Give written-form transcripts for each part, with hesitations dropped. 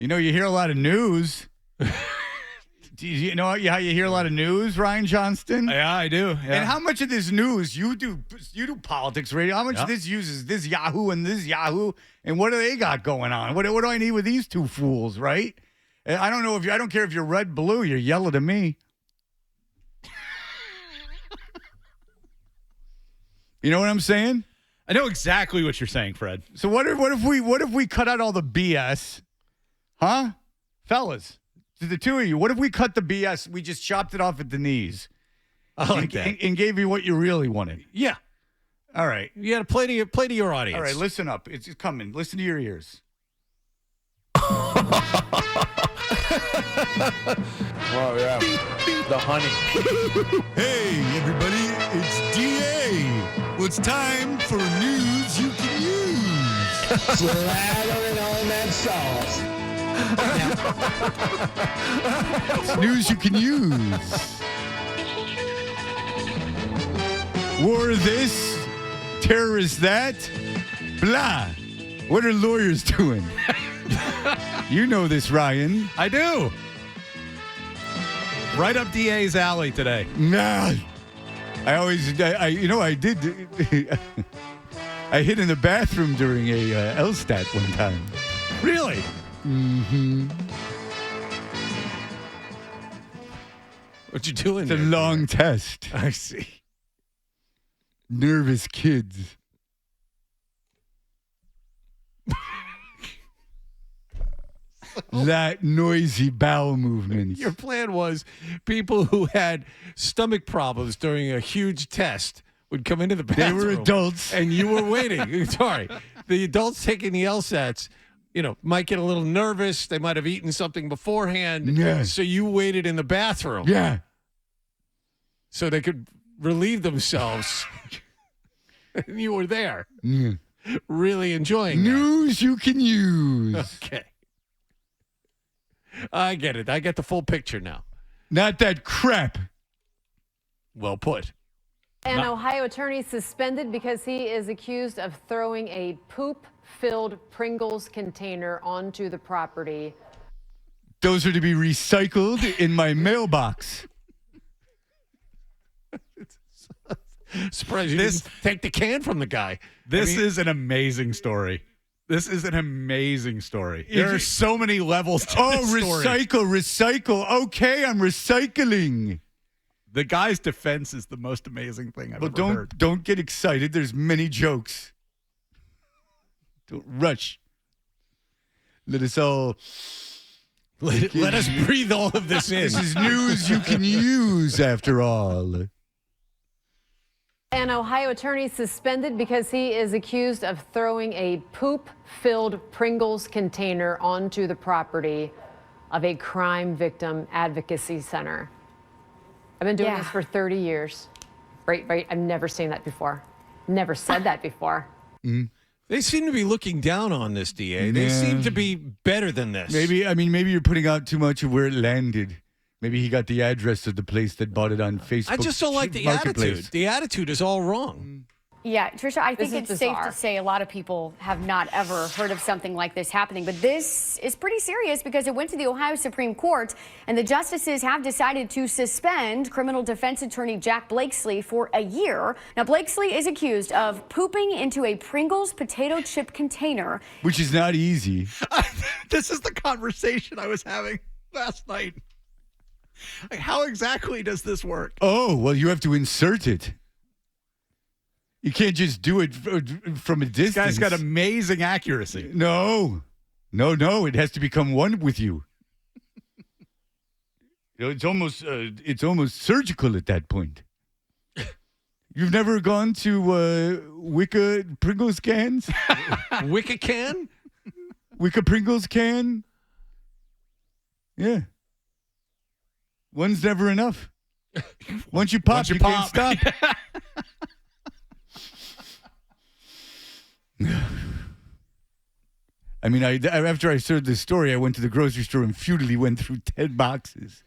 You hear a lot of news. Do you know how you hear a lot of news, Ryan Johnston? Yeah, I do. Yeah. And how much of this news you do politics radio? How much of this uses this Yahoo and this Yahoo? And what do they got going on? What do I need with these two fools, right? And I don't know I don't care if you're red, blue, you're yellow to me. You know what I'm saying? I know exactly what you're saying, Fred. So what if we cut out all the BS? Huh? Fellas, to the two of you, what if we cut the BS? We just chopped it off at the knees. I like that. And gave you what you really wanted. Yeah. All right. You got to play to your audience. All right, listen up. It's coming. Listen to your ears. Oh, yeah. The honey. Hey, everybody, it's DA. Well, it's time for news you can use. Slathering on that sauce. It's news you can use. War this, terrorist that, blah. What are lawyers doing? You know this, Ryan. I do. Right up DA's alley today. Nah. I did. I hid in the bathroom during a LSTAT one time. Really? Mm-hmm. What you doing? It's a long test. I see. Nervous kids. That noisy bowel movement. Your plan was people who had stomach problems during a huge test would come into the bathroom. They were adults. And you were waiting. Sorry. The adults taking the LSATs, might get a little nervous. They might have eaten something beforehand. Yeah. So you waited in the bathroom. Yeah. So they could relieve themselves. And you were there. Yeah. Really enjoying News you can use. that. Okay. I get it. I get the full picture now. Not that crap. Well put. An Ohio attorney suspended because he is accused of throwing a poop-filled Pringles container onto the property. Those are to be recycled in my mailbox. Surprised you didn't take the can from the guy. This is an amazing story. There are so many levels to this story. Recycle. Okay, I'm recycling. The guy's defense is the most amazing thing I've ever heard. Don't get excited. There's many jokes. Don't rush. Let us all... Let us breathe all of this in. This is news you can use, after all. An Ohio attorney suspended because he is accused of throwing a poop-filled Pringles container onto the property of a crime victim advocacy center. I've been doing this for 30 years. Right. I've never seen that before. Never said that before. They seem to be looking down on this, DA. They seem to be better than this. Maybe you're putting out too much of where it landed. Maybe he got the address of the place that bought it on Facebook. I just don't like the attitude. The attitude is all wrong. Yeah, Tricia, I think This is it's safe bizarre. to say a lot of people have not ever heard of something like this happening. But this is pretty serious because it went to the Ohio Supreme Court, and the justices have decided to suspend criminal defense attorney Jack Blakesley for a year. Now, Blakesley is accused of pooping into a Pringles potato chip container. Which is not easy. This is the conversation I was having last night. Like, how exactly does this work? Oh, well, you have to insert it. You can't just do it from a distance. This guy's got amazing accuracy. No. It has to become one with you. It's almost surgical at that point. You've never gone to Wicca Pringles cans? Wicca can? Wicca Pringles can? Yeah. One's never enough. Once you pop, you can't stop. I mean, after I heard this story, I went to the grocery store and futilely went through 10 boxes.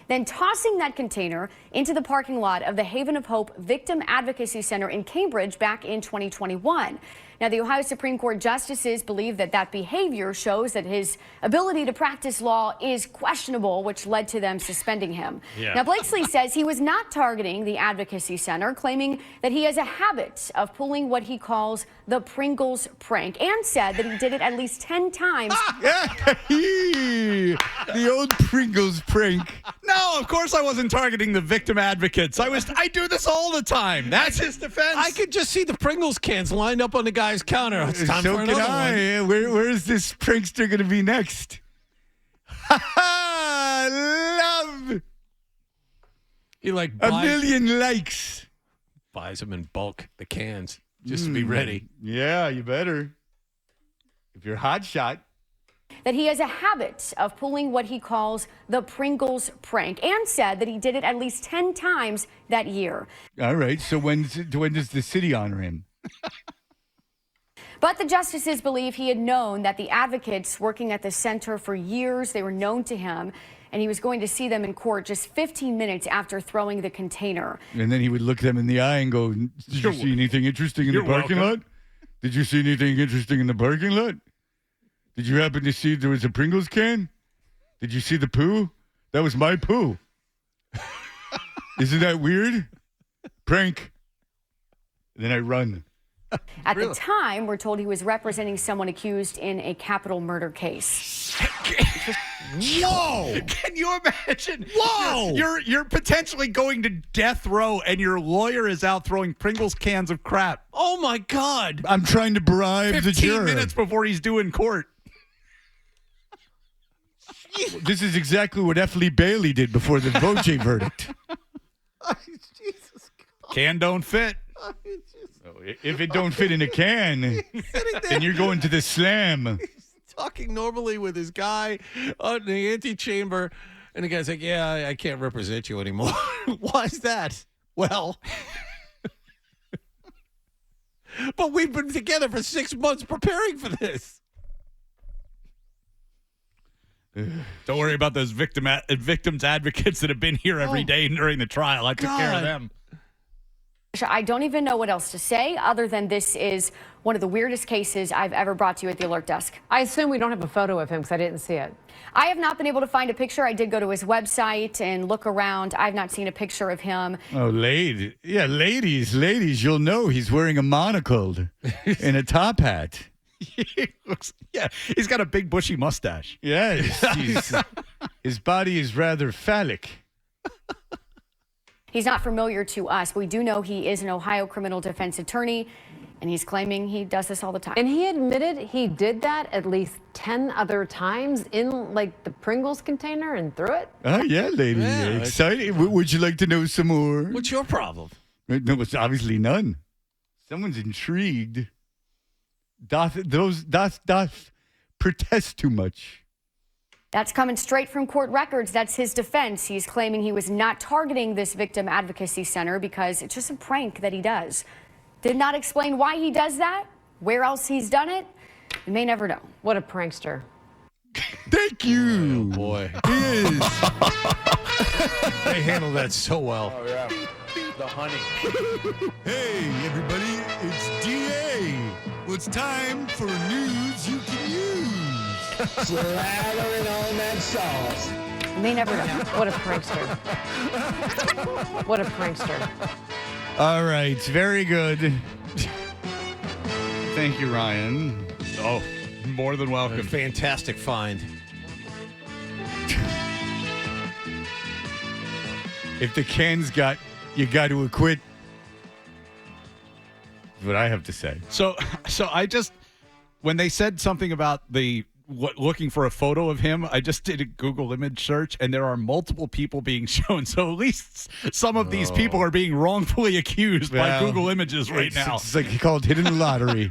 then tossing that container into the parking lot of the Haven of Hope Victim Advocacy Center in Cambridge back in 2021. Now, the Ohio Supreme Court justices believe that behavior shows that his ability to practice law is questionable, which led to them suspending him. Now, Blakesley says he was not targeting the advocacy center, claiming that he has a habit of pulling what he calls the Pringles prank, and said that he did it at least 10 times. The old Pringles prank. No, of course I wasn't targeting the victim advocates. I do this all the time. That's his defense. I could just see the Pringles cans lined up on the guy's counter. It's time So for can another I. one. Where's this prankster going to be next? Love He like a buys, million likes. buys them in bulk, the cans, just to be ready. Yeah, you better. If you're hot shot. That he has a habit of pulling what he calls the Pringles prank, and said that he did it at least 10 times that year. All right. So when does the city honor him? But the justices believe he had known that the advocates working at the center for years, they were known to him, and he was going to see them in court just 15 minutes after throwing the container. And then he would look them in the eye and go, "Did you see anything interesting in the parking lot? Did you see anything interesting in the parking lot? Did you happen to see there was a Pringles can? Did you see the poo? That was my poo. Isn't that weird? Prank." And then I run. At the time, we're told he was representing someone accused in a capital murder case. Whoa! Can you imagine? Whoa! You're potentially going to death row, and your lawyer is out throwing Pringles cans of crap. Oh my God! I'm trying to bribe the 15 juror. minutes before he's due in court. This is exactly what F. Lee Bailey did before the Voce verdict. Can don't fit. If it don't fit in a can, then you're going to the slam. Talking normally with his guy in the antechamber, and the guy's like, "Yeah, I can't represent you anymore." Why is that? Well, but we've been together for 6 months preparing for this. Don't worry about those victims advocates that have been here every day during the trial. I took care of them. I don't even know what else to say other than this is one of the weirdest cases I've ever brought to you at the Alert Desk. I assume we don't have a photo of him because I didn't see it. I have not been able to find a picture. I did go to his website and look around. I've not seen a picture of him. Oh, ladies, you'll know he's wearing a monocle and a top hat. He's got a big bushy mustache. Yes, his body is rather phallic. He's not familiar to us. We do know he is an Ohio criminal defense attorney, and he's claiming he does this all the time. And he admitted he did that at least 10 other times in like the Pringles container and threw it. Oh, yeah, lady. Yeah. Excited. Would you like to know some more? What's your problem? No, it's obviously none. Someone's intrigued. Doth protest too much. That's coming straight from court records. That's his defense. He's claiming he was not targeting this victim advocacy center because it's just a prank that he does. Did not explain why he does that, where else he's done it. We may never know. What a prankster. Thank you. Oh boy, He is. they handle that so well. Oh, yeah. The honey. Hey, everybody, it's DA. Well, it's time for news you can use. Slathering on that sauce. We may never know. What a prankster. What a prankster. All right, very good. Thank you, Ryan. Oh, more than A welcome. fantastic find. If the can's got, you got to acquit. That's what I have to say. So I just, when they said something about looking for a photo of him, I just did a Google image search, and there are multiple people being shown. So at least some of these people are being wrongfully accused by Well, Google Images right now. It's like he called hitting the lottery.